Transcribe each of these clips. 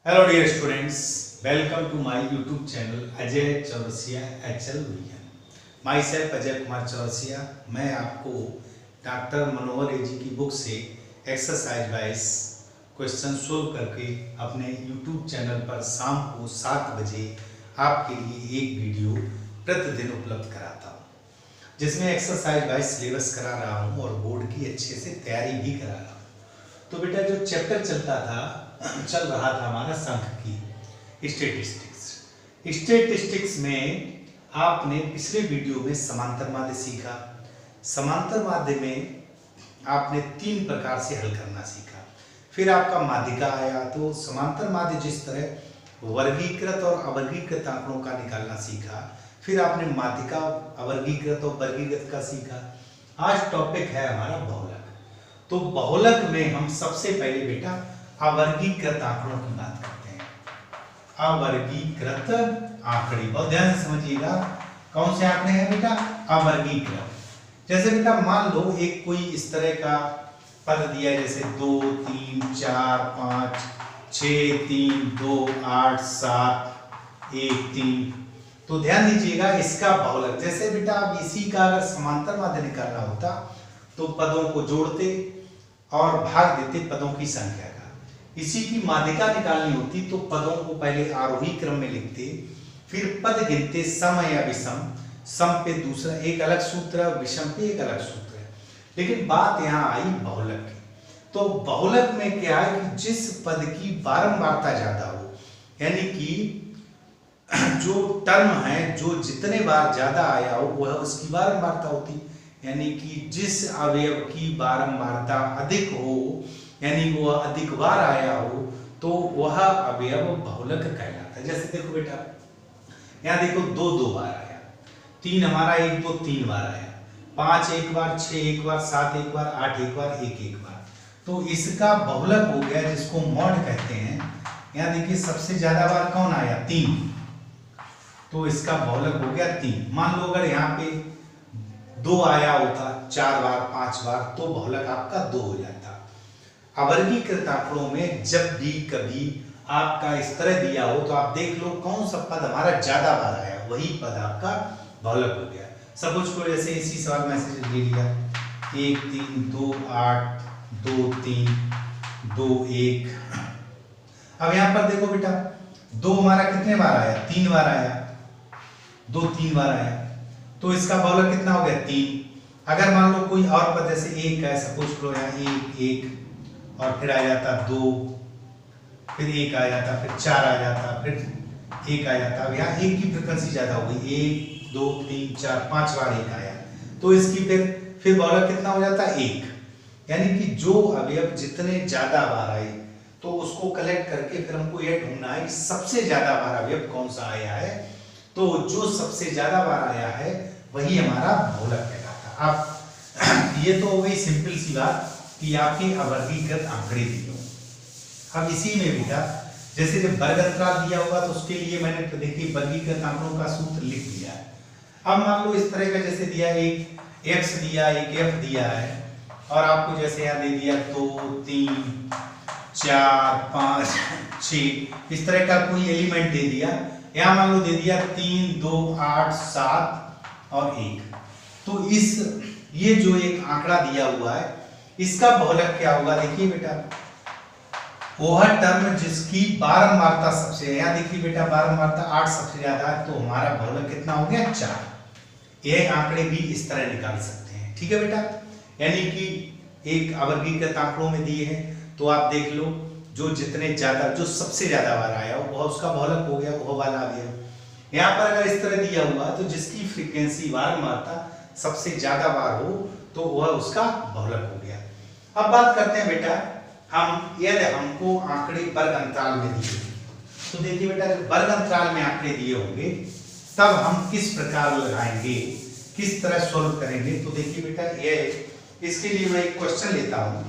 Hello dear students, welcome to my YouTube channel Ajay Chaurasia HL विज्ञान। Myself Ajay Kumar Chaurasia. मैं आपको doctor मनोहर एजी की बुक से एक्सरसाइज वाइज क्वेश्चन सोल्व करके अपने YouTube चैनल पर शाम को 7 बजे आपके लिए एक वीडियो प्रतिदिन उपलब्ध कराता हूँ, जिसमें एक्सरसाइज वाइज सिलेबस करा रहा हूँ और बोर्ड की अच्छे से तैयारी भी करा रहा हूँ। तो बेटा जो चैप्टर चल रहा था हमारा सांख्यिकी स्टैटिस्टिक्स में आपने पिछले वीडियो में समांतर माध्य सीखा। समांतर माध्य में आपने 3 प्रकार से हल करना सीखा। फिर आपका माध्यिका आया, तो समांतर माध्य जिस तरह वर्गीकृत और अवर्गीकृत आंकड़ों का निकालना सीखा। फिर आपने माध्यिका, अवर्गीकृत और वर्गीकृत का सीखा। आज टॉपिक है हमारा बहुलक। तो बहुलक में हम सबसे पहले बेटा अवर्गीकृत आंकड़ों की बात करते हैं। अवर्गीकृत आंकड़े बहुत ध्यान से समझिएगा, कौन से आंकड़े हैं बेटा? अवर्गीकृत। जैसे बेटा मान लो एक कोई इस तरह का पद दिया है, जैसे 2 3 4 5 6 3 2 8 7 1 3। तो ध्यान दीजिएगा इसका बहुलक। जैसे बेटा अब इसी का अगर समांतर माध्य निकालना होता तो पदों को जोड़ते और भाग देते पदों की संख्या का। इसी की माध्यिका निकालनी होती तो पदों को पहले आरोही क्रम में लिखते, फिर पद गिनते सम या विषम। सम पे दूसरा एक अलग सूत्र है, विषम पे एक अलग सूत्र है। लेकिन बात यहाँ आई बहुलक की। तो बहुलक में क्या है कि जिस पद की बारंबारता ज्यादा हो, यानी कि जो टर्म है जो जितने बार ज्यादा आया हो वह उसकी बारंबारता होती। यानी कि जिस अवयव की बारंबारता अधिक हो, यानी वो अधिक बार आया हो, तो वह अवयव बहुलक कहलाता है। जैसे देखो बेटा यहाँ देखो 2 बार आया, 3 हमारा 1 2 3 बार आया, 5 एक बार, 6 एक बार, 7 एक बार, 8 एक बार, 1 एक बार। तो इसका बहुलक हो गया, जिसको मॉड कहते हैं। यहाँ देखिए सबसे ज्यादा बार कौन आया? 3। तो इसका बहुलक हो गया 3। मान लो अगर यहाँ पे 2 आया होता 4 बार 5 बार, तो बहुलक आपका 2 हो जाता। अवर्गीकृत आंकड़ों में जब भी कभी आपका इस तरह दिया हो तो आप देख लो कौन सा पद हमारा ज्यादा बार आया, वही पद आपका बहुलक हो गया। सपोज को जैसे इसी सवाल में से ले लिया 1 3 2 8 2 3 2 1। अब यहां पर देखो बेटा 2 हमारा कितने बार आया? 3 बार आया। 2 3 बार आया, तो इसका बहुलक कितना हो गया? 3। अगर मान लो कोई और पद जैसे 1 है, सपोज करो यहाँ 1 1 और फिर आ जाता 2, फिर 1 आ जाता, फिर 4 आ जाता, फिर 1 आ जाता। अब यहाँ 1 की फ्रीक्वेंसी ज्यादा हो गई, 1 2 3 4 5 बार 1 आया, तो इसकी फिर बहुलक कितना हो जाता? 1। यानी कि जो अवयव जितने ज्यादा बार आए तो उसको कलेक्ट करके फिर हमको यह ढूंढना है कि सबसे ज्यादा बार अवयव कौन सा आया है। तो जो सबसे ज्यादा बार आया है वही हमारा बहुलक कहलाता। अब ये तो हो गई सिंपल सी बात कि आपके अवर्गीकृत आंकड़े दिए हो। अब इसी में बेटा जैसे जब वर्ग अंतराल दिया होगा तो उसके लिए मैंने तो देखिए वर्गीकृत आंकड़ों का सूत्र लिख दिया है। अब मान लो इस तरह का जैसे दिया, एक x दिया, एक f दिया है, और आपको जैसे यहाँ दे दिया 2 3 4 5 6 इस तरह का कोई एलिमेंट दे दिया। यहाँ मान लो दे दिया 3 2 8 7 और 1। तो ये जो एक आंकड़ा दिया हुआ है इसका बहुलक क्या होगा? देखिए बेटा वह टर्म जिसकी बारंबारता सबसे, यहाँ देखिए बेटा बारंबारता 8 सबसे ज्यादा है, तो हमारा बहुलक कितना हो गया? 4। ये आंकड़े भी इस तरह निकाल सकते हैं, ठीक है बेटा। यानी कि एक अवर्गीकृत आंकड़ों में दिए हैं तो आप देख लो जो जितने ज्यादा, जो सबसे ज्यादा बार आया वह उसका बहुलक हो गया, वह वाला आ गया। यहाँ पर अगर इस तरह दिया हुआ तो जिसकी फ्रीक्वेंसी बारंबारता सबसे ज्यादा बार हो तो वह उसका बहुलक हो गया। अब बात करते हैं बेटा हम, यदि हमको आंकड़े वर्ग अंतराल में दिए, तो देखिए बेटा वर्ग अंतराल में आंकड़े दिए होंगे तब हम किस प्रकार लगाएंगे, किस तरह सॉल्व करेंगे। तो देखिए बेटा ये इसके लिए मैं एक क्वेश्चन लेता हूं,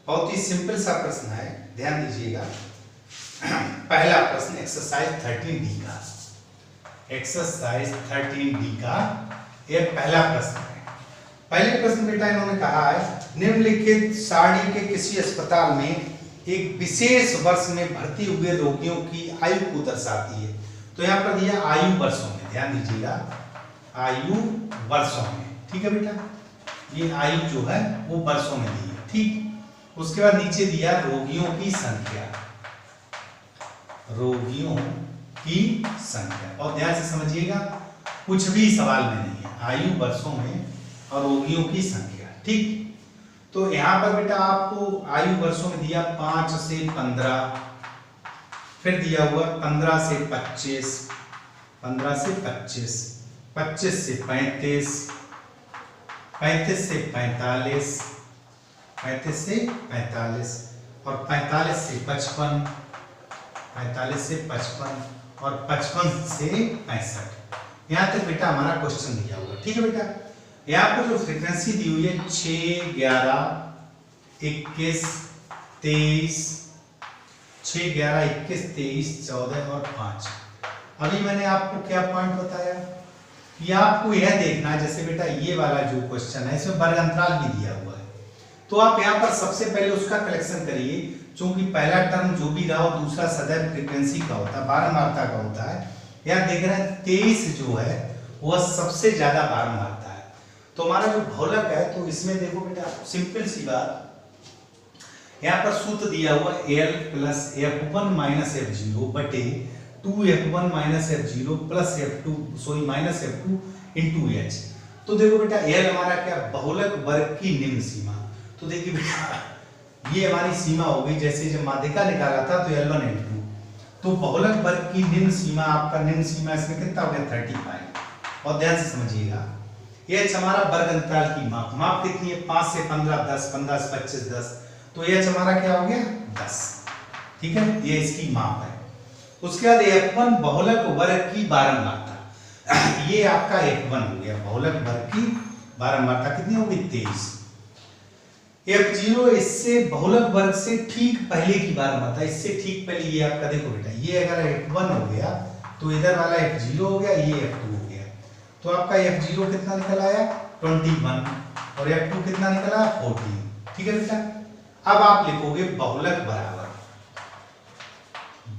बहुत ही सिंपल सा प्रश्न है, ध्यान दीजिएगा। पहला प्रश्न एक्सरसाइज 13D का, एक्सरसाइज 13D का यह पहला प्रश्न है। पहले प्रश्न बेटा इन्होंने कहा है निम्नलिखित सारणी के किसी अस्पताल में एक विशेष वर्ष में भर्ती हुए रोगियों की आयु को दर्शाती है। तो यहाँ पर दिया आयु वर्षों में, ध्यान दीजिएगा, आयु वर्षों में, ठीक है बेटा, ये आयु जो है वो वर्षों में दी है, ठीक। उसके बाद नीचे दिया रोगियों की संख्या, रोगियों की संख्या, और ध्यान से समझिएगा, कुछ भी सवाल में नहीं है, आयु वर्षों में और रोगियों की संख्या, ठीक। तो यहां पर बेटा आपको आयु वर्षों में दिया 5 से 15, फिर दिया हुआ 15 से 25, 15 से 25, 25 से 35, 35 से 45, 35 से 45 और 45 से 55, 45 से 55 और 55 से 65। यहां तक बेटा हमारा क्वेश्चन दिया हुआ, ठीक है बेटा। यहाँ पर जो फ्रीक्वेंसी दी हुई है 6, 11, 21, 23, 6, 11, 21, 23, 14 और 5। अभी मैंने आपको क्या पॉइंट बताया कि आपको यह देखना है, जैसे बेटा ये वाला जो क्वेश्चन है इसमें वर्ग अंतराल भी दिया हुआ है, तो आप यहाँ पर सबसे पहले उसका कलेक्शन करिए, क्योंकि पहला टर्म जो भी रहा हो दूसरा सदैव फ्रीक्वेंसी का होता है, बारंबारता का होता है। यहाँ देख रहे हैं 23 जो है वह सबसे ज्यादा बारंबारता है। तो हमारा जो बहुलक है, तो इसमें देखो बेटा सिंपल सी बात, यहाँ पर सूत्र दिया हुआ L plus F1 minus F0 बटे 2F1 minus F0 plus F2 minus F2 into H। तो देखो बेटा L हमारा क्या, बहुलक वर्ग की निम्न सीमा। तो देखिए बेटा ये हमारी सीमा हो गई, जैसे जब माध्यिका निकाला था तो L1 L2, तो बहुलक वर्ग की निम्न सीमा, आपका निम्न सीमा इसमें कितना हो गया 35। और ध्यान से समझिएगा, H हमारा वर्ग अंतराल की माप, माप कितनी है 5 से 15, 10, 15 से 25, 10, तो H हमारा क्या हो गया 10, ठीक है, ये इसकी माप है। उसके बाद F1 बहुलक वर्ग की बारंबारता, ये आपका F1 हो गया, बहुलक वर्ग की बारंबारता कितनी होगी 23। F0 इससे बहुलक वर्ग से ठीक पहले की बारंबारता, इससे ठीक पहले, ये आपका देखो बेटा, ये अगर F1 हो गया तो इधर वाला F0 हो गया, ये F2 हो गया, तो आपका F0 कितना निकल आया 21 और F2 कितना निकला 14, ठीक है बेटा। अब आप लिखोगे बहुलक बराबर,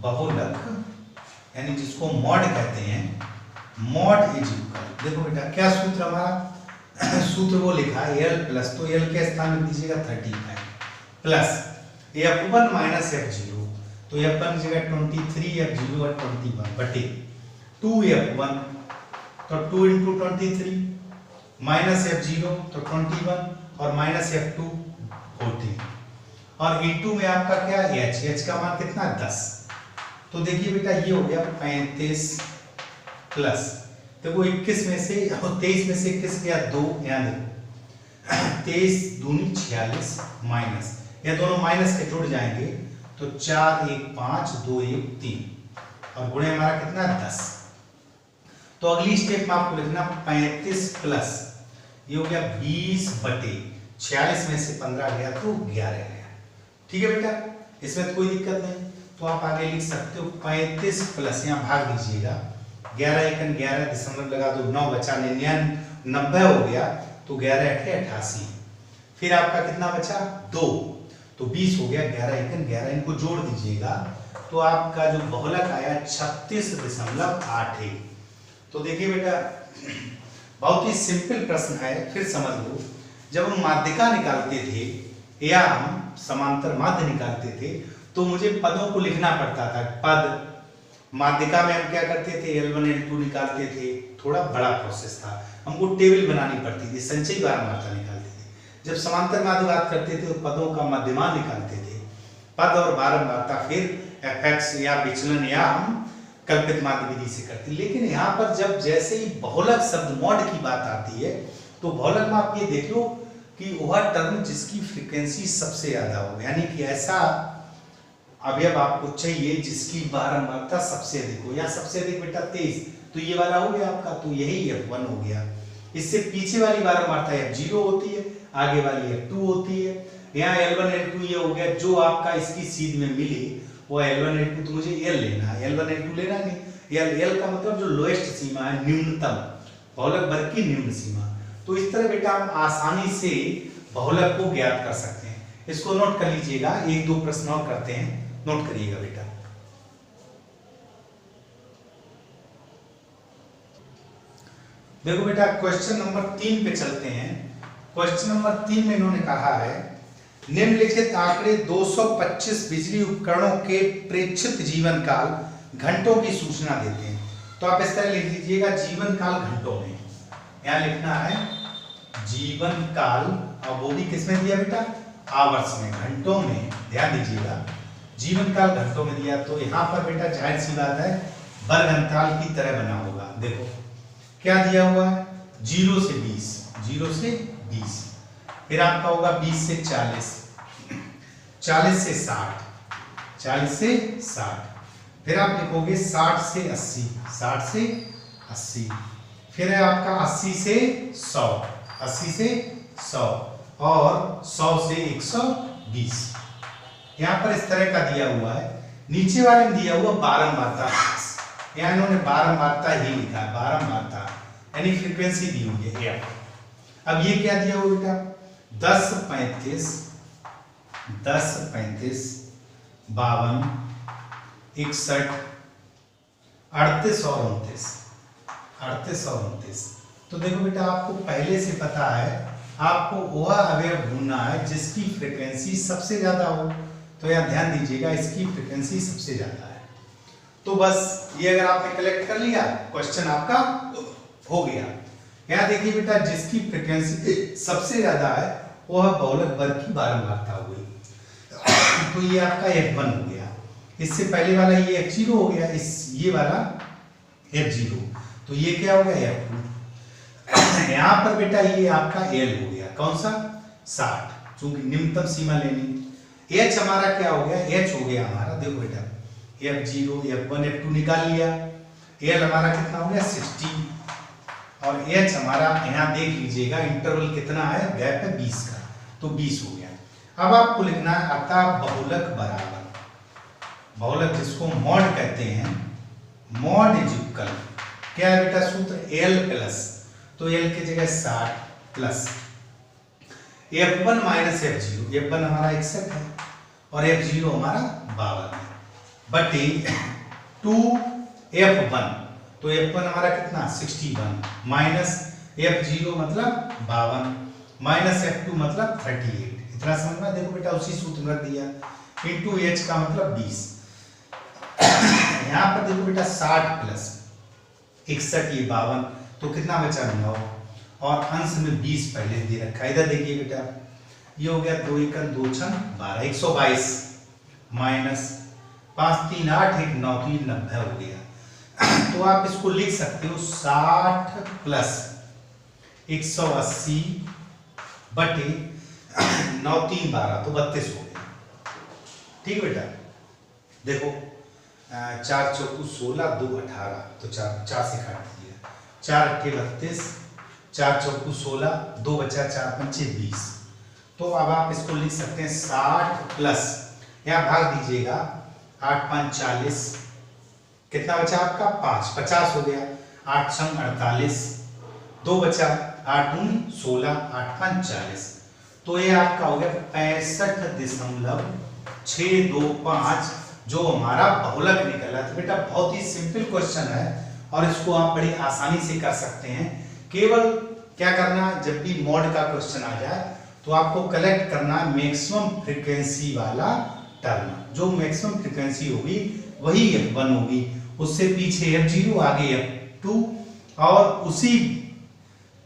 बहुलक यानी जिसको मॉड कहते हैं, मॉड इज इक्वल, देखो बेटा क्या सूत्र हमारा सूत्र वो लिखा है L प्लस, तो L के स्थान में दीजिएगा 35 प्लस F1 माइनस F0, तो F1 की जगह 23, F0 और 21 बटे 2F1, तो 2 इंटू 23 माइनस F0 तो 21 और माइनस F2 14 और इंटू में आपका क्या H का मान कितना 10। तो देखिए बेटा ये हो गया 35 प्लस, देखो 21 में से 23 में से 21 गया 2, यहाँ देखो 23 दूनी 46 माइनस, ये दोनों माइनस के जुड़ जाएंगे तो 4 1 5 2 1 3 और गुणे हमारा कितना 10। तो अगली स्टेप में आपको लिखना 35 प्लस, ये हो गया 20 बटे 46 में से 15 गया तो 11 गया, ठीक है बेटा, इसमें तो कोई दिक्कत नहीं। तो आप आगे लिख सकते हो 35 प्लस, यहाँ भाग दीजिएगा, 11 एकन 11 दशमलव लगा दो, 9 बचा 99 हो गया, तो 11 अठे 88, फिर आपका कितना बचा 2, तो 20 हो गया, 11 एकन 11, इनको जोड़ दीजिएगा तो आपका जो बहुलक आया 36.81। तो देखिए बेटा बहुत ही सिंपल प्रश्न है, फिर समझ लो, जब हम माध्यिका निकालते थे या हम समांतर माध्य निकालते थे तो मुझे पदों को लिखना पड़ता था, पद माध्यिका में हम क्या करते थे L1 L2 निकालते थे, थोड़ा बड़ा प्रोसेस था, हमको टेबल बनानी पड़ती थी, संचयी बारंबारता निकालते थे। जब समांतर माध्य बात करते थे तो पदों का मध्यमान निकालते थे, पद और बारंबारता फिर एफएक्स या विचलन या हम कल्पित माध्य विधि से करते। लेकिन यहाँ पर जब जैसे ही बहुलक शब्द मॉड की बात आती है तो बहुलक में आप ये देख लो कि वह टर्म जिसकी फ्रीक्वेंसी सबसे ज्यादा हो, यानी कि ऐसा अवयव आपको चाहिए जिसकी बारंबारता सबसे अधिक हो, या सबसे अधिक बेटा 23, तो ये वाला हो गया आपका, तो यही F1 हो गया। इससे पीछे वाली बारंबारता F0 होती है, आगे वाली F2 होती है। यहाँ L1 L2 ये हो गया, जो आपका इसकी सीध में मिले वो L1 L2, तो मुझे L लेना है, L1 L2 लेना नहीं, L का मतलब जो लोएस्ट सीमा है, न्यूनतम बहुलक वर्ग की निम्न सीमा। तो इस तरह बेटा हम आसानी से बहुलक को ज्ञात कर सकते हैं। इसको नोट कर लीजिएगा, एक दो प्रश्न और करते हैं, नोट करिएगा बेटा। देखो बेटा क्वेश्चन नंबर 3 पे चलते हैं। क्वेश्चन नंबर 3 में इन्होंने कहा है निम्नलिखित आंकड़े 225 बिजली उपकरणों के प्रेक्षित जीवन काल घंटों की सूचना देते हैं। तो आप इस तरह लिख लीजिएगा जीवन काल घंटों में, यहाँ लिखना है जीवन काल, और वो भी किसमें दिया बेटा, आवर्स में, घंटों में, ध्यान दीजिएगा जीवन काल घंटों में दिया। तो यहाँ पर बेटा जाहिर सी बात है वर्ग अंतराल की तरह बना होगा। देखो क्या दिया हुआ है, 0 से 20, 0 से 20, फिर आपका होगा 20 से 40, 40 से 60, 40 से 60, फिर आप लिखोगे 60 से 80, 60 से 80, फिर है आपका 80 से 100, 80 से 100 और 100 से 120। यहाँ पर इस तरह का दिया हुआ है। नीचे वाले में दिया हुआ बारंबारता, यहाँ इन्होंने बारंबारता ही लिखा है, बारंबारता यानी फ्रीक्वेंसी दी हुई है एफ। अब ये क्या दिया हुआ बेटा, 10 35, 10 35, 52, 61, 38 और 29, 38 और 29। तो देखो बेटा आपको पहले से पता है, आपको वह अवयव ढूंढना है जिसकी फ्रीक्वेंसी सबसे ज्यादा हो। तो यहाँ ध्यान दीजिएगा इसकी फ्रीक्वेंसी सबसे ज्यादा है। तो बस ये अगर आपने कलेक्ट कर लिया क्वेश्चन आपका हो गया। यहाँ देखिए बेटा जिसकी फ्रीक्वेंसी सबसे ज्यादा है वह बहुलक वर्ग की बारंबारता हो गई। तो ये आपका F1 हो गया, इससे पहले वाला ये F0 हो गया, ये वाला F0, तो ये क्या हो गया F2। यहाँ पर बेटा ये आपका L हो गया, कौन सा 60, चूंकि निम्नतम सीमा लेनी। H हमारा क्या हो गया, H हो गया हमारा, देखो बेटा F0, F1, F2 निकाल लिया, L हमारा कितना हो गया 60 और H हमारा यहाँ देख लीजिएगा इंटरवल कितना है, गैप है 20 का, तो 20 हो गया। अब आपको लिखना है अतः बहुलक बराबर, बहुलक जिसको मॉड कहते हैं, मॉड इज इक्वल क्या है बेटा सूत्र L प्लस, तो L की जगह 60 plus F1 minus F0, F1 हमारा 61 है और F0 हमारा 52 है, बटे 2F1, तो F1 हमारा कितना 61 माइनस F0 मतलब 52 माइनस F2 मतलब 38। इतना समझना। देखो बेटा उसी सूत्र में रख दिया, इंटू H का मतलब 20। यहाँ पर देखो बेटा 60 प्लस 61 ये 52, तो कितना बचा 9 और अंश में 20 पहले दे रखा है। इधर देखिए बेटा ये हो गया 2 एकम 2 छन 12, 122 माइनस 5 3 8 1 9, तो ये 90 हो गया। तो आप इसको लिख सकते हो 60 प्लस 180 बटे 9 3 12, तो 32 हो गया। ठीक बेटा, देखो 4 चौकू 16 2 18, तो 4 से काट दिया, 4 अट्ठे 32, 4 चौकू 16, 2 बचा 4 पंचे 20। तो अब आप इसको लिख सकते हैं 60 प्लस, यहाँ भाग दीजिएगा 8 5 40, कितना बचा आपका 5, 50 हो गया, 8 छंग 48, 2 बचा 8 दूनी 16, 8 5 40, तो ये आपका हो गया 65.625, जो हमारा बहुलक निकला। तो बेटा बहुत ही सिंपल क्वेश्चन है और इसको आप बड़ी आसानी से कर सकते हैं। केवल क्या करना, जब भी मॉड का क्वेश्चन आ जाए तो आपको कलेक्ट करना है मैक्सिमम फ्रीक्वेंसी वाला टर्म, जो मैक्सिमम फ्रीक्वेंसी होगी वही F1 होगी, उससे पीछे F0 आगे F2, और उसी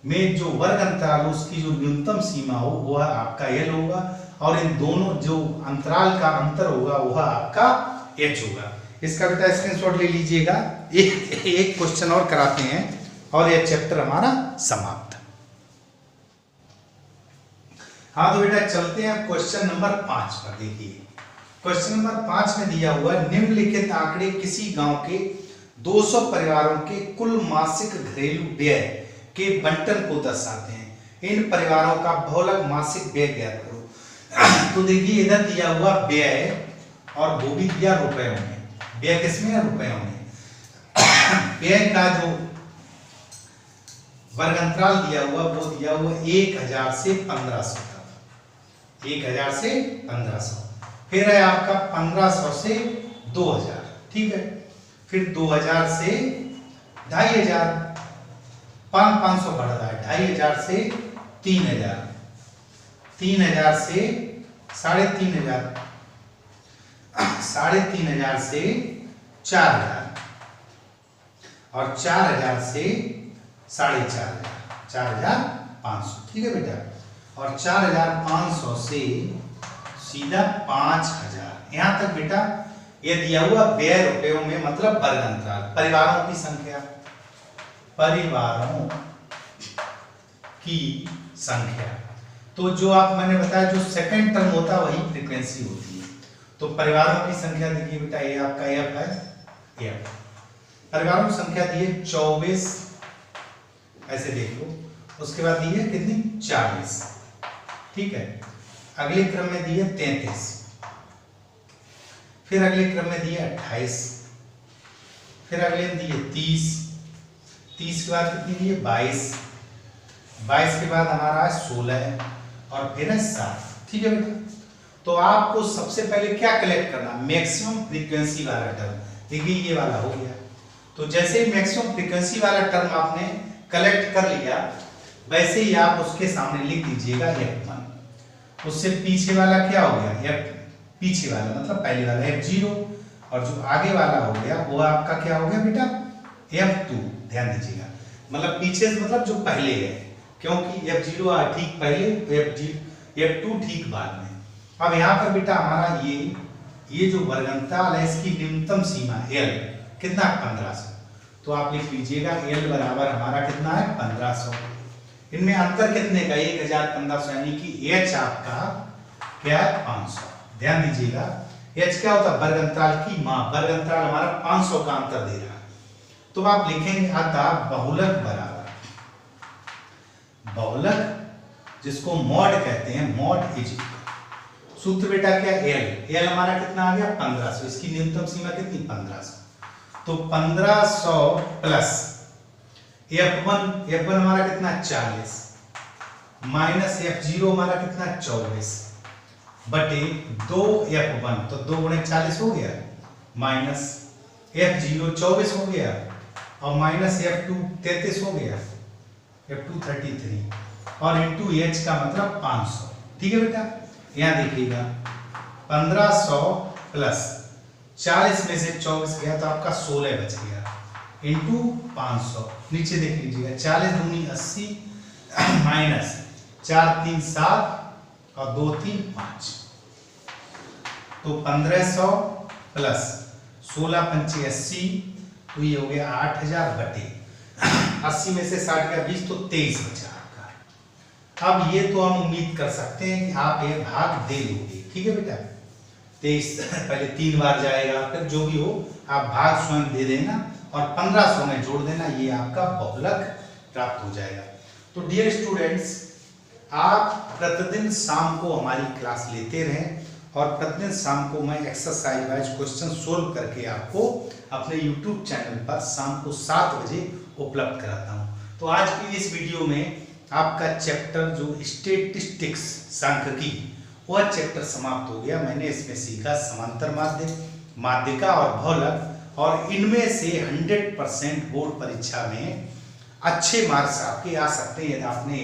में जो वर्ग अंतराल उसकी जो न्यूनतम सीमा हो वह आपका L होगा, और इन दोनों जो अंतराल का अंतर होगा वह आपका H होगा। इसका बेटा स्क्रीनशॉट ले लीजिएगा। एक क्वेश्चन और कराते हैं और यह चैप्टर हमारा समाप्त। हाँ तो बेटा चलते हैं क्वेश्चन नंबर 5 पर। देखिए क्वेश्चन नंबर 5 में दिया हुआ निम्नलिखित आंकड़े किसी गांव के 200 परिवारों के कुल मासिक घरेलू व्यय के बंटन को दर्शाते हैं। इन परिवारों का बहुलक मासिक व्यय ज्ञात करो। तो देखिए इधर दिया हुआ व्यय और वो भी दिया रुपयों में, व्यय किसमें है, रुपयों में। व्यय का जो वर्ग अंतराल दिया हुआ वो दिया हुआ 1000 से 1500 तक, 1000 से 1500। फिर है आपका 1500 से 2000, ठीक है। फिर 2000 से 2500, 500 बढ़ रहा है, 2500 से 3000, 3000 से 3500, 3500 से 4000 और 4000 से 4500, 4500, ठीक है बेटा। और 4500 से सीधा 5000। यहां तक बेटा ये दिया हुआ व्यय रुपयों में, मतलब वर्ग अंतराल, परिवारों की संख्या, परिवारों की संख्या। तो जो आप मैंने बताया जो सेकंड टर्म होता है वही फ्रीक्वेंसी होती है। तो परिवारों की संख्या देखिए बेटा, ये आपका एफ है, एफ। परिवारों की संख्या दी है 24, ऐसे देख लो। उसके बाद दी है कितनी, 40, ठीक है। अगले क्रम में दी है 33, फिर अगले क्रम में दी है 28, फिर अगले में दी है 30, 30 के बाद कितनी दी है 22, 22 के बाद हमारा है 16 और फिर है 7, ठीक है बेटा। तो आपको सबसे पहले क्या कलेक्ट करना, मैक्सिमम फ्रीक्वेंसी वाला टर्म। देखिए ये वाला हो गया। तो जैसे ही मैक्सिमम फ्रीक्वेंसी वाला टर्म आपने कलेक्ट कर लिया, वैसे ही आप उसके सामने लिख दीजिएगा F1। उससे पीछे वाला क्या हो गया, पीछे वाला मतलब पहले वाला F0, और जो आगे वाला हो गया वो आपका क्या हो गया बेटा, F2। ध्यान दीजिएगा, मतलब पीछे से मतलब जो पहले है, क्योंकि F0 ठीक पहले, F2 ठीक बाद में। अब यहाँ पर बेटा हमारा ये जो वर्गंताल है इसकी न्यूनतम सीमा L कितना, 1500। तो आप लिख लीजिएगा L बराबर हमारा कितना है, 1500। इनमें अंतर कितने का, 1500, यानी कि H आपका क्या है, 500। ध्यान दीजिएगा, H क्या होता है, वर्ग अंतराल की माप। वर्ग अंतराल हमारा 500 का अंतर दे रहा है। तो आप लिखेंगे अतः बहुलक बराबर, बहुलक जिसको मॉड कहते हैं, मॉड इज सूत्र बेटा क्या, L हमारा कितना आ गया, 1500। इसकी न्यूनतम सीमा कितनी, 1500। तो 1500 प्लस F1 हमारा कितना, 40, माइनस F0 हमारा कितना, 24 बटे 2F1, तो 2 गुणे 40 हो गया, माइनस F0 24 हो गया, और माइनस F2 33 हो गया, F2 33, और इंटू H का मतलब 500, ठीक है बेटा। यहाँ देखिएगा 1500 प्लस 40 में से 24 गया तो आपका 16 बच गया, इंटू 500। नीचे देख लीजिएगा 40 दूनी 80, माइनस 4 3 7 और 2 3 5। तो 1500 प्लस 16 पंचे 80, तो ये हो गया 8000 बटे 80 में से 60 गया 20, तो 23 बचा आपका। अब ये तो हम उम्मीद कर सकते हैं कि आप ये भाग दे लोगे, ठीक है बेटा। 23 पहले 3 बार जाएगा, फिर जो भी हो आप भाग स्वयं दे देना और 1500 में जोड़ देना, ये आपका बहुलक प्राप्त हो जाएगा। तो डियर स्टूडेंट्स, आप प्रतिदिन शाम को हमारी क्लास लेते रहें और प्रतिदिन शाम को मैं एक्सरसाइज वाइज क्वेश्चन सोल्व करके आपको अपने यूट्यूब चैनल पर शाम को 7 बजे उपलब्ध कराता हूँ। तो आज की इस वीडियो में आपका चैप्टर जो स्टैटिस्टिक्स सांख्यिकी, वह चैप्टर समाप्त हो गया। मैंने इसमें सीखा समांतर माध्य, माध्यिका और बहुलक, और इनमें से 100% बोर्ड परीक्षा में अच्छे मार्क्स आपके आ सकते हैं यदि आपने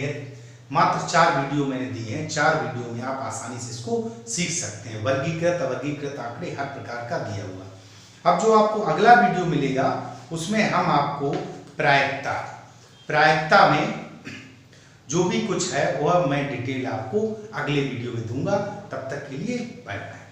मात्र 4 वीडियो मैंने दिए हैं। 4 वीडियो में आप आसानी से इसको सीख सकते हैं। वर्गीकृत अवर्गीकृत आंकड़े हर प्रकार का दिया हुआ। अब जो आपको अगला वीडियो मिलेगा उसमें हम आपको प्रायिकता में जो भी कुछ है वह मैं डिटेल आपको अगले वीडियो में दूंगा। तब तक के लिए बाय बाय।